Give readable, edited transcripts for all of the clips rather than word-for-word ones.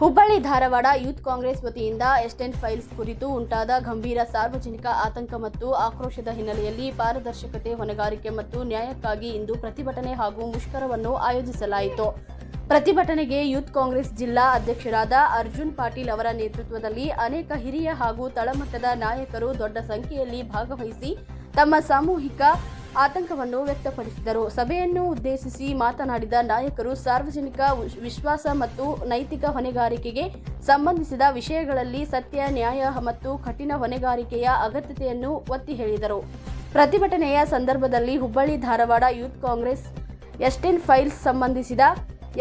Hubballi Dharwad youth Congress ವತಿಯಿಂದ estate files ಕುರಿತು ಉಂಟಾದ ಗಂಭೀರ ಸಾರ್ವಜನಿಕ ಆತಂಕ ಮತ್ತು ಆಕ್ರೋಶದ ಹಿನ್ನೆಲೆಯಲ್ಲಿ ಪಾರದರ್ಶಕತೆ, ಹೊಣೆಗಾರಿಕೆ ಮತ್ತು ನ್ಯಾಯಕ್ಕಾಗಿ ಇಂದು ಪ್ರತಿಭಟನೆ ಹಾಗೂ ಮುಷ್ಕರವನ್ನು ಆಯೋಜಿಸಲಾಯಿತು. ಪ್ರತಿಭಟನೆಗೆ ಯೂತ್ ಕಾಂಗ್ರೆಸ್ ಜಿಲ್ಲಾ ಅಧ್ಯಕ್ಷರಾದ ಅರ್ಜುನ್ ಪಾಟೀಲ್ ಅವರ ನೇತೃತ್ವದಲ್ಲಿ ಅನೇಕ ಹಿರಿಯ ಹಾಗೂ ತಳಮಟ್ಟದ ನಾಯಕರು ದೊಡ್ಡ ಸಂಖ್ಯೆಯಲ್ಲಿ ಭಾಗವಹಿಸಿ ತಮ್ಮ ಸಾಮೂಹಿಕ ಆತಂಕವನ್ನು ವ್ಯಕ್ತಪಡಿಸಿದರು. ಸಭೆಯನ್ನು ಉದ್ದೇಶಿಸಿ ಮಾತನಾಡಿದ ನಾಯಕರು ಸಾರ್ವಜನಿಕ ವಿಶ್ವಾಸ ಮತ್ತು ನೈತಿಕ ಹೊಣೆಗಾರಿಕೆಗೆ ಸಂಬಂಧಿಸಿದ ವಿಷಯಗಳಲ್ಲಿ ಸತ್ಯ, ನ್ಯಾಯ ಮತ್ತು ಕಠಿಣ ಹೊಣೆಗಾರಿಕೆಯ ಅಗತ್ಯತೆಯನ್ನು ಒತ್ತಿ ಹೇಳಿದರು. ಪ್ರತಿಭಟನೆಯ ಸಂದರ್ಭದಲ್ಲಿ Hubballi Dharwad youth Congress estate files ಸಂಬಂಧಿಸಿದ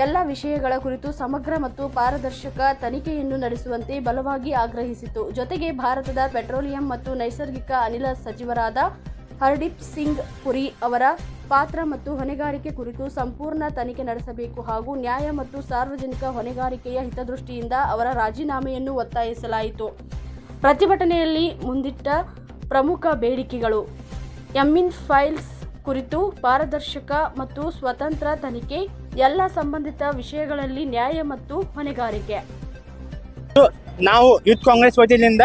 ಎಲ್ಲ ವಿಷಯಗಳ ಕುರಿತು ಸಮಗ್ರ ಮತ್ತು ಪಾರದರ್ಶಕ ತನಿಖೆಯನ್ನು ನಡೆಸುವಂತೆ ಬಲವಾಗಿ ಆಗ್ರಹಿಸಿತು. ಜೊತೆಗೆ ಭಾರತದ ಪೆಟ್ರೋಲಿಯಂ ಮತ್ತು ನೈಸರ್ಗಿಕ ಅನಿಲ ಸಚಿವರಾದ ಹರ್ದೀಪ್ ಸಿಂಗ್ ಪುರಿ ಅವರ ಪಾತ್ರ ಮತ್ತು ಹೊಣೆಗಾರಿಕೆ ಕುರಿತು ಸಂಪೂರ್ಣ ತನಿಖೆ ನಡೆಸಬೇಕು ಹಾಗೂ ನ್ಯಾಯ ಮತ್ತು ಸಾರ್ವಜನಿಕ ಹೊಣೆಗಾರಿಕೆಯ ಹಿತದೃಷ್ಟಿಯಿಂದ ಅವರ ರಾಜೀನಾಮೆಯನ್ನು ಒತ್ತಾಯಿಸಲಾಯಿತು. ಪ್ರತಿಭಟನೆಯಲ್ಲಿ ಮುಂದಿಟ್ಟ ಪ್ರಮುಖ ಬೇಡಿಕೆಗಳು: ಎಸ್ಟೇಟ್ ಫೈಲ್ಸ್ ಕುರಿತು ಪಾರದರ್ಶಕ ಮತ್ತು ಸ್ವತಂತ್ರ ತನಿಖೆ, ಎಲ್ಲ ಸಂಬಂಧಿತ ವಿಷಯಗಳಲ್ಲಿ ನ್ಯಾಯ ಮತ್ತು ಹೊಣೆಗಾರಿಕೆ. ನಾವು ಯೂತ್ ಕಾಂಗ್ರೆಸ್ ವತಿಯಿಂದ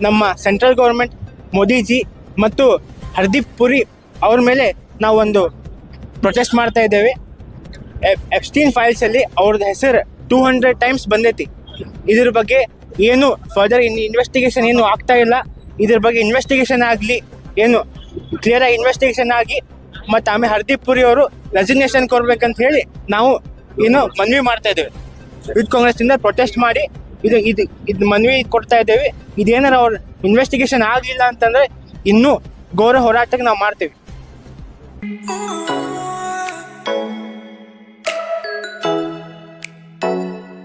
ನಮ್ಮ ಸೆಂಟ್ರಲ್ ಗೌರ್ಮೆಂಟ್ ಮೋದಿಜಿ ಮತ್ತು ಹರ್ದೀಪ್ ಪುರಿ ಅವ್ರ ಮೇಲೆ ನಾವೊಂದು ಪ್ರೊಟೆಸ್ಟ್ ಮಾಡ್ತಾ ಇದ್ದೇವೆ. ಎಪ್ಸ್ಟೀನ್ ಫೈಲ್ಸಲ್ಲಿ ಅವ್ರದ್ದು ಹೆಸರು 200 ಟೈಮ್ಸ್ ಬಂದೈತಿ. ಇದ್ರ ಬಗ್ಗೆ ಏನು ಫರ್ದರ್ ಇನ್ವೆಸ್ಟಿಗೇಷನ್ ಏನು ಆಗ್ತಾ ಇಲ್ಲ. ಇದ್ರ ಬಗ್ಗೆ ಇನ್ವೆಸ್ಟಿಗೇಷನ್ ಆಗಲಿ, ಏನು ಕ್ಲಿಯರಾಗಿ ಇನ್ವೆಸ್ಟಿಗೇಷನ್ ಆಗಿ ಮತ್ತು ಆಮೇಲೆ ಹರ್ದೀಪ್ ಪುರಿ ಅವರು ರೆಸಿಗ್ನೇಷನ್ ಕೊಡ್ಬೇಕಂತ ಹೇಳಿ ನಾವು ಏನು ಮನವಿ ಮಾಡ್ತಾ ಇದ್ದೇವೆ. ಯೂತ್ ಕಾಂಗ್ರೆಸ್ನಿಂದ ಪ್ರೊಟೆಸ್ಟ್ ಮಾಡಿ ಇದು ಮನವಿ ಕೊಡ್ತಾ ಇದ್ದೇವೆ. ಇದೇನಾರ ಅವ್ರ ಇನ್ವೆಸ್ಟಿಗೇಷನ್ ಆಗಲಿಲ್ಲ ಅಂತಂದರೆ ಇನ್ನೂ ಘೋರ ಹೋರಾಟಕ್ಕೆ ನಾವು ಮಾಡ್ತೇವೆ.